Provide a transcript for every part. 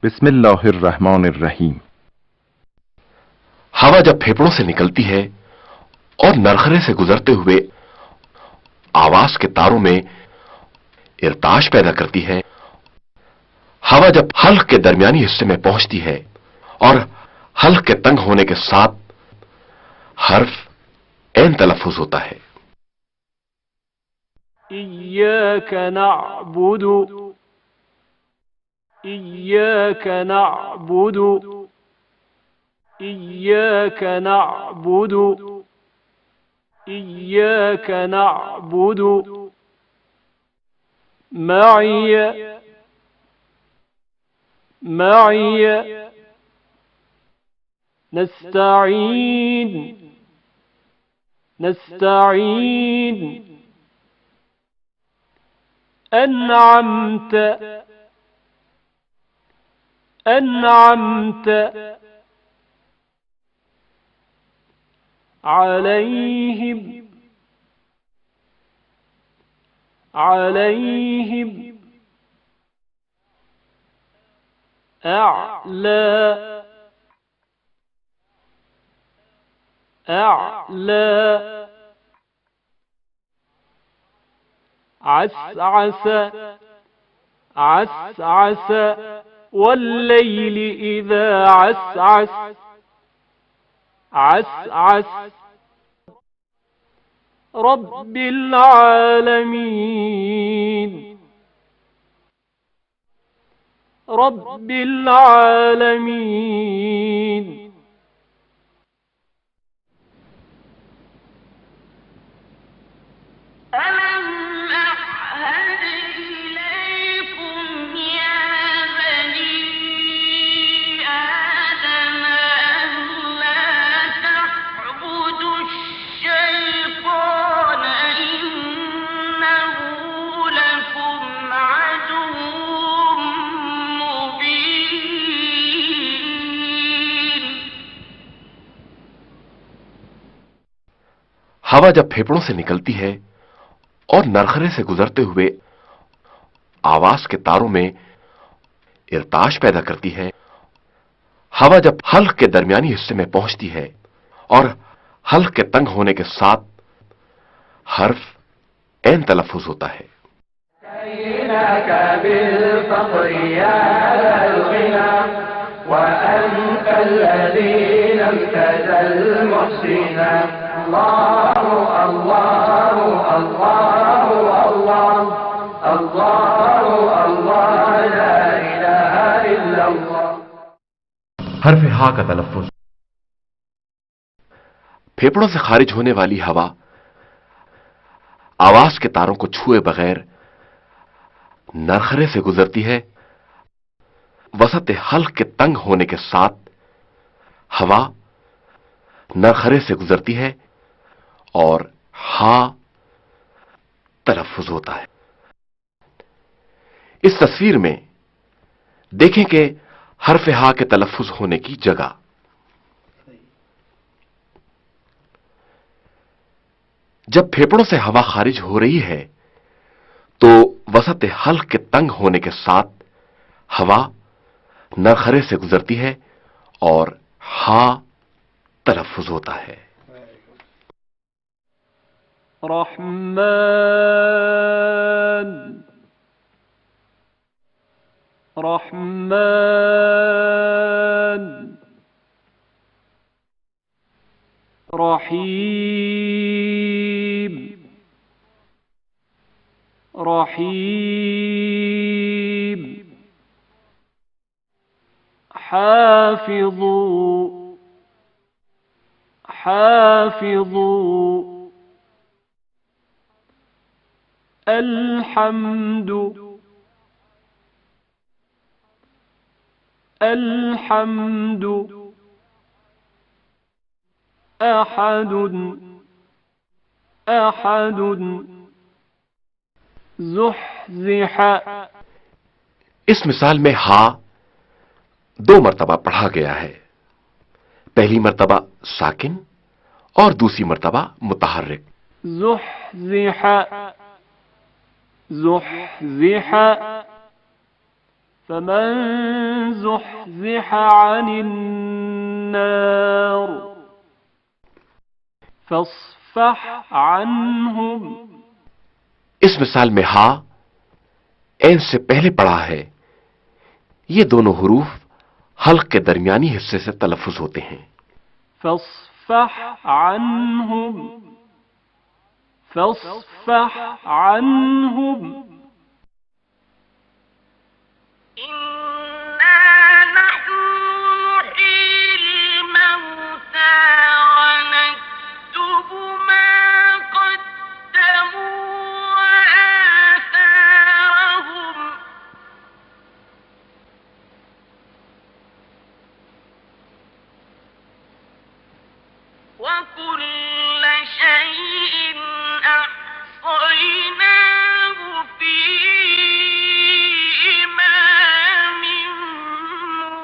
बिस्मिल्लाहिर्रहमानिर्रहीम। हवा जब फेफड़ों से निकलती है और नरखरे से गुजरते हुए आवाज के तारों में इर्ताश पैदा करती है, हवा जब हल्क के दरमियानी हिस्से में पहुंचती है और हल्क के तंग होने के साथ हर्फ ऐन तलफ्फुज होता है। इय्याक नअबुदु, इय्याक नअबुदु, इय्याक नअबुदु, इय्याक नअबुदु। मअय, मअय। नस्तईन, नस्तईन। أنعمت، أنعمت عليهم، عليهم أعلى، أعلى عسعس، عسعس والليل إذا عسعس، عسعس رب العالمين، رب العالمين. हवा जब फेफड़ों से निकलती है और नरखरे से गुजरते हुए आवाज के तारों में इर्ताश पैदा करती है, हवा जब हल्क के दरमियानी हिस्से में पहुंचती है और हल्क के तंग होने के साथ हर्फ ऐन तलफ्फुज होता है। हर्फ हा का तलफ्फुज। फेफड़ों से खारिज होने वाली हवा आवाज के तारों को छुए बगैर नरखरे से गुजरती है। वसत हल्क के तंग होने के साथ हवा नरखरे से गुजरती है और हा तलफ्फुज होता है। इस तस्वीर में देखें कि हर्फ हा के तलफ्फुज होने की जगह जब फेफड़ों से हवा खारिज हो रही है तो वसत हल्क के तंग होने के साथ हवा नरखरे से गुजरती है और हा तलफ्फुज होता है। रहमान, रहमान। रहीम, रहीम। हाफिज़ू, हाफिज़ू। الحمد، الحمد. أحد، أحد. زحزح। इस मिसाल में हा 2 मर्तबा पढ़ा गया है। पहली मर्तबा साकिन और दूसरी मर्तबा मुतहर्रिक। زحزح، زحزح فمن زحزح عن النار فاصفح عنهم. इस मिसाल में हा ऐन से पहले पढ़ा है। ये दोनों हरूफ हल्क के दरमियानी हिस्से से तलफ्फुज होते हैं। فاصفح عنهم فاصفح عنهم. وكل شيء أحصيناه في إمام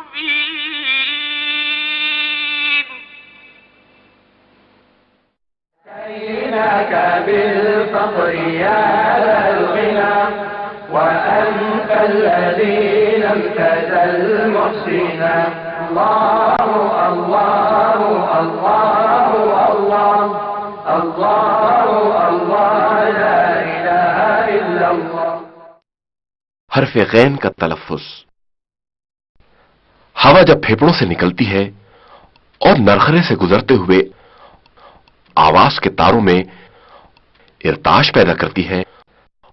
مبين. أتيناك بالفقر يا ذا الغنى وأنت الذي لم تزل محسنا. الله الله الله الله الله الله لا إله إلا الله. हर्फ गैन का तलफ्फुज। हवा जब फेफड़ों से निकलती है और नरखरे से गुजरते हुए आवाज के तारों में इर्ताश पैदा करती है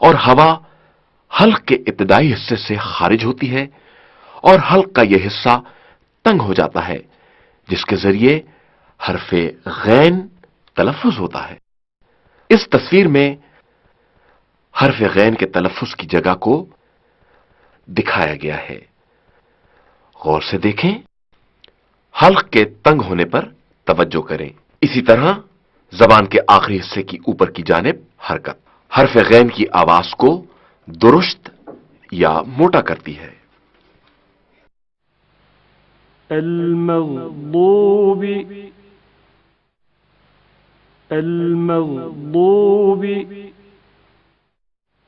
और हवा हल्क के इब्तिदाई हिस्से से खारिज होती है और हल्क का यह हिस्सा तंग हो जाता है, जिसके जरिए हरफे गैन तलफ्फुज होता है। इस तस्वीर में हरफे गैन के तलफ्फुज की जगह को दिखाया गया है। गौर से देखें, हल्क के तंग होने पर तवज्जो करें। इसी तरह जबान के आखिरी हिस्से की ऊपर की जानिब हरकत हरफे गैन की आवाज को दुरुस्त या मोटा करती है। المغضوب المغضوب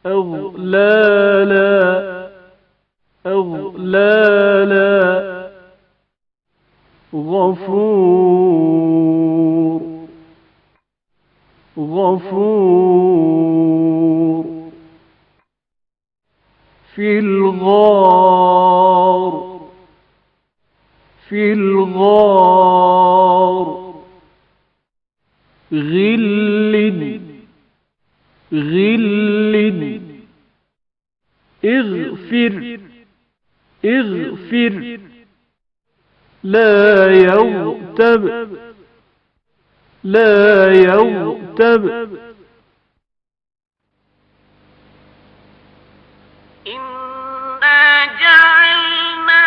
أغلالا أغلالا غفور غفور في الغار في الغار غل غل اغفر اغفر لا يغتب لا يغتب. إنا جعلنا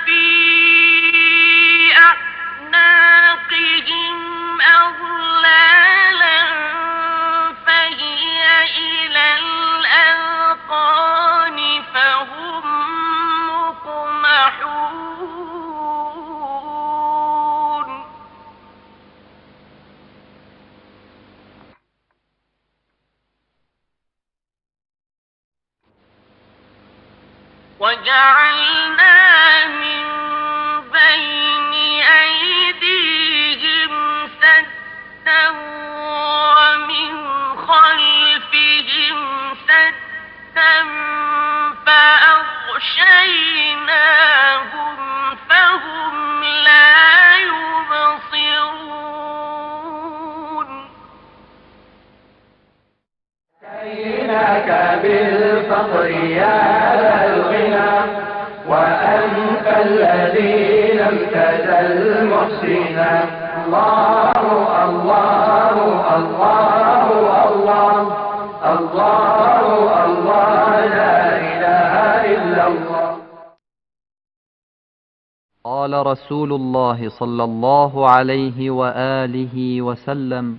في أعناقهم أغلالا فهي إلى الأذقان فهم مقمحون. وجعلنا من بين أيديهم سدا ومن خلفهم سدا فأغشيناهم فهم لا يبصرون. أتيناك بالفقر يا ذا الغنى وأنت الذي لم تزل محسنا. الله الله الله الله الله الله لا إله إلا الله. قال رسول الله صلى الله عليه وآله وسلم: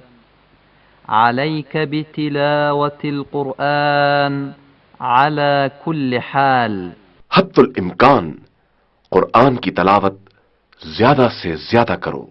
عليك بتلاوة القرآن على كل حال. हद्दुल इम्कान कुरान की तलावत ज्यादा से ज्यादा करो।